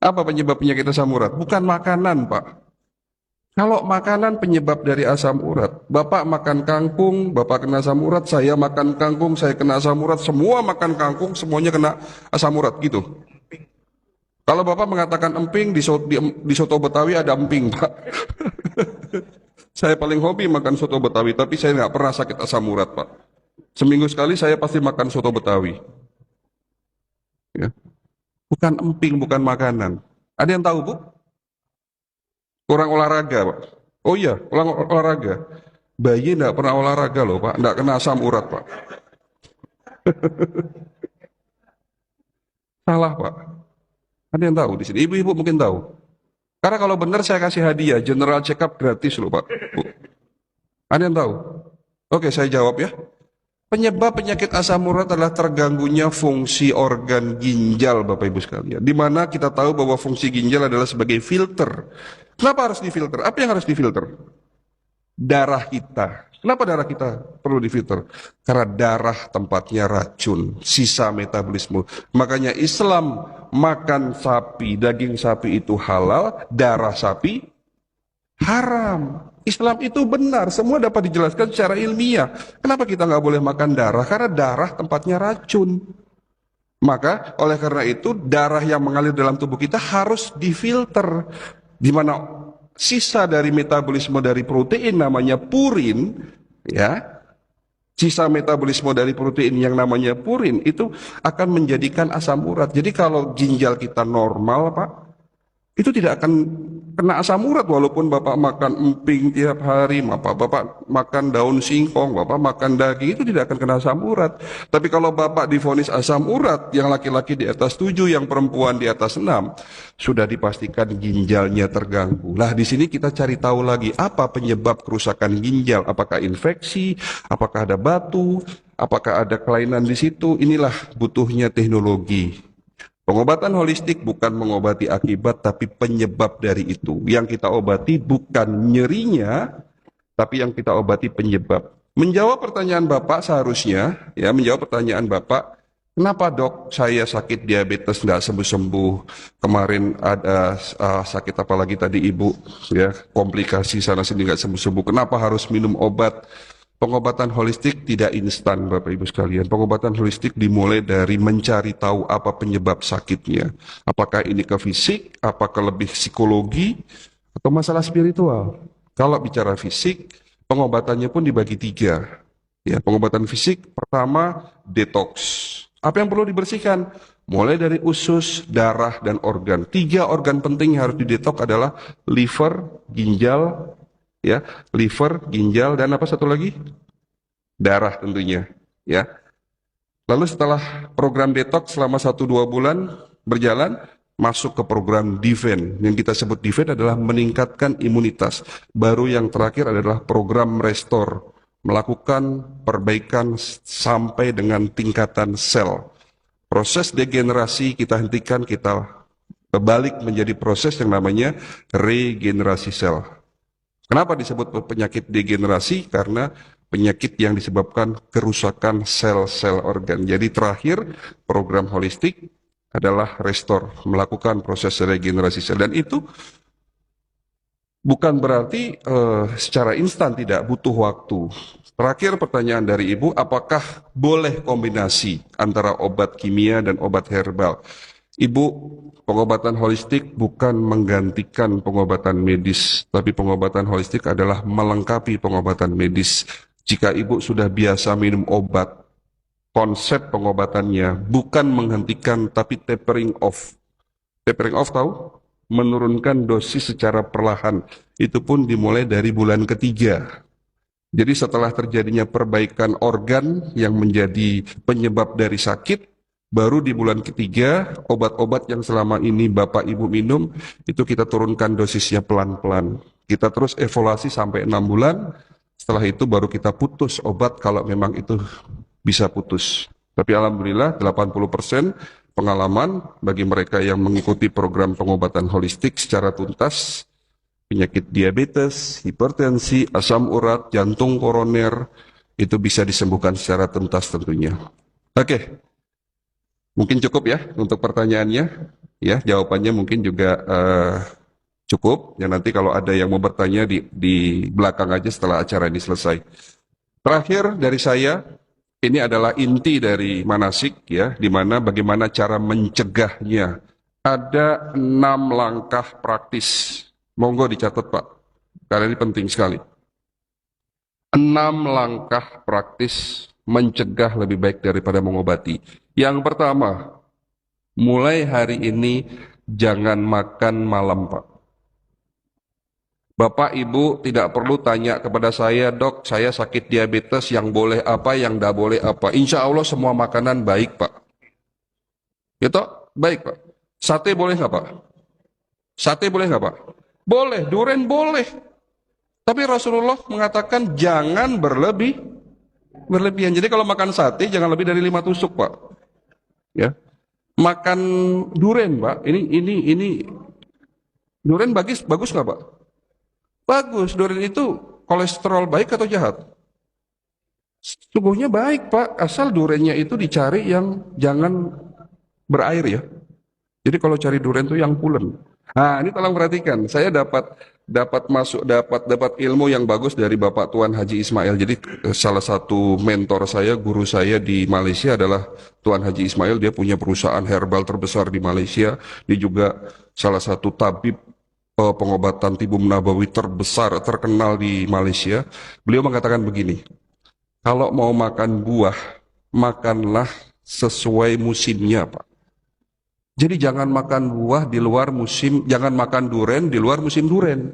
Apa penyebab penyakit asam urat? Bukan makanan, Pak. Kalau makanan penyebab dari asam urat, Bapak makan kangkung, Bapak kena asam urat, saya makan kangkung, saya kena asam urat, semua makan kangkung, semuanya kena asam urat, gitu. Kalau Bapak mengatakan emping, di soto Betawi ada emping, Pak. Saya paling hobi makan soto Betawi, tapi saya nggak pernah sakit asam urat, Pak. Seminggu sekali saya pasti makan soto Betawi. Ya. Bukan emping, bukan makanan. Ada yang tahu, Bu? Kurang olahraga, Pak. Oh iya, kurang olahraga. Bayi nggak pernah olahraga loh, Pak. Nggak kena asam urat, Pak. Salah, Pak. Ada yang tahu di sini? Ibu-ibu mungkin tahu. Karena kalau benar saya kasih hadiah, general check up gratis loh, Pak. Bu. Ada yang tahu? Oke, saya jawab ya. Penyebab penyakit asam urat adalah terganggunya fungsi organ ginjal, Bapak Ibu sekalian. Di mana kita tahu bahwa fungsi ginjal adalah sebagai filter. Kenapa harus difilter? Apa yang harus difilter? Darah kita. Kenapa darah kita perlu difilter? Karena darah tempatnya racun, sisa metabolisme. Makanya Islam makan sapi, daging sapi itu halal, darah sapi haram. Islam itu benar, semua dapat dijelaskan secara ilmiah. Kenapa kita nggak boleh makan darah? Karena darah tempatnya racun. Maka oleh karena itu darah yang mengalir dalam tubuh kita harus difilter. Di mana sisa dari metabolisme dari protein namanya purin, ya, sisa metabolisme dari protein yang namanya purin itu akan menjadikan asam urat. Jadi kalau ginjal kita normal, Pak, itu tidak akan kena asam urat walaupun Bapak makan emping tiap hari, Bapak makan daun singkong, Bapak makan daging, itu tidak akan kena asam urat. Tapi kalau Bapak divonis asam urat, yang laki-laki di atas 7, yang perempuan di atas 6, sudah dipastikan ginjalnya terganggu. Nah, di sini kita cari tahu lagi apa penyebab kerusakan ginjal, apakah infeksi, apakah ada batu, apakah ada kelainan di situ. Inilah butuhnya teknologi. Pengobatan holistik bukan mengobati akibat, tapi penyebab dari itu. Yang kita obati bukan nyerinya, tapi yang kita obati penyebab. Menjawab pertanyaan Bapak seharusnya, ya, menjawab pertanyaan Bapak, kenapa dok saya sakit diabetes nggak sembuh-sembuh, kemarin ada sakit apa lagi tadi ibu, ya, komplikasi sana sini nggak sembuh-sembuh, kenapa harus minum obat? Pengobatan holistik tidak instan, Bapak Ibu sekalian. Pengobatan holistik dimulai dari mencari tahu apa penyebab sakitnya. Apakah ini ke fisik, apakah lebih psikologi, atau masalah spiritual. Kalau bicara fisik, pengobatannya pun dibagi 3. Ya, pengobatan fisik pertama detox. Apa yang perlu dibersihkan? Mulai dari usus, darah, dan organ. 3 organ penting yang harus didetox adalah liver, ginjal, ya, liver, ginjal, dan apa satu lagi? Darah tentunya, ya. Lalu setelah program detox selama 1-2 bulan berjalan, masuk ke program defense. Yang kita sebut defense adalah meningkatkan imunitas. Baru yang terakhir adalah program restore, melakukan perbaikan sampai dengan tingkatan sel. Proses degenerasi kita hentikan, kita balik menjadi proses yang namanya regenerasi sel. Kenapa disebut penyakit degenerasi? Karena penyakit yang disebabkan kerusakan sel-sel organ. Jadi terakhir program holistik adalah restore, melakukan proses regenerasi sel. Dan itu bukan berarti secara instan, tidak butuh waktu. Terakhir pertanyaan dari Ibu, apakah boleh kombinasi antara obat kimia dan obat herbal? Ibu, pengobatan holistik bukan menggantikan pengobatan medis, tapi pengobatan holistik adalah melengkapi pengobatan medis. Jika ibu sudah biasa minum obat, konsep pengobatannya bukan menghentikan, tapi tapering off. Tapering off tahu? Menurunkan dosis secara perlahan. Itu pun dimulai dari bulan ketiga. Jadi setelah terjadinya perbaikan organ yang menjadi penyebab dari sakit, baru di bulan ketiga, obat-obat yang selama ini Bapak Ibu minum, itu kita turunkan dosisnya pelan-pelan. Kita terus evaluasi sampai 6 bulan, setelah itu baru kita putus obat kalau memang itu bisa putus. Tapi Alhamdulillah 80% pengalaman bagi mereka yang mengikuti program pengobatan holistik secara tuntas, penyakit diabetes, hipertensi, asam urat, jantung koroner, itu bisa disembuhkan secara tuntas tentunya. Oke. Mungkin cukup ya untuk pertanyaannya. Ya, jawabannya mungkin juga cukup. Ya nanti kalau ada yang mau bertanya di belakang aja setelah acara ini selesai. Terakhir dari saya, ini adalah inti dari manasik ya, di mana bagaimana cara mencegahnya. Ada 6 langkah praktis. Monggo dicatat Pak, karena ini penting sekali. 6 langkah praktis mencegah lebih baik daripada mengobati. Yang pertama, mulai hari ini jangan makan malam Pak. Bapak Ibu tidak perlu tanya kepada saya, dok, saya sakit diabetes, yang boleh apa, yang tidak boleh apa. Insya Allah semua makanan baik Pak. Gitu? Baik Pak. Sate boleh nggak Pak? Sate boleh nggak Pak? Boleh, durian boleh. Tapi Rasulullah mengatakan jangan berlebihan. Jadi kalau makan sate jangan lebih dari 5 tusuk Pak. Ya. Makan durian Pak. Ini durian bagus nggak Pak? Bagus. Durian itu kolesterol baik atau jahat? Sungguhnya baik Pak. Asal duriannya itu dicari yang jangan berair ya. Jadi kalau cari durian itu yang pulen. Nah, ini tolong perhatikan. Saya dapat ilmu yang bagus dari Bapak Tuan Haji Ismail. Jadi salah satu mentor saya, guru saya di Malaysia adalah Tuan Haji Ismail. Dia punya perusahaan herbal terbesar di Malaysia. Dia juga salah satu tabib pengobatan tibum nabawi terbesar, terkenal di Malaysia. Beliau mengatakan begini, kalau mau makan buah, makanlah sesuai musimnya, Pak. Jadi jangan makan buah di luar musim, jangan makan duren di luar musim duren.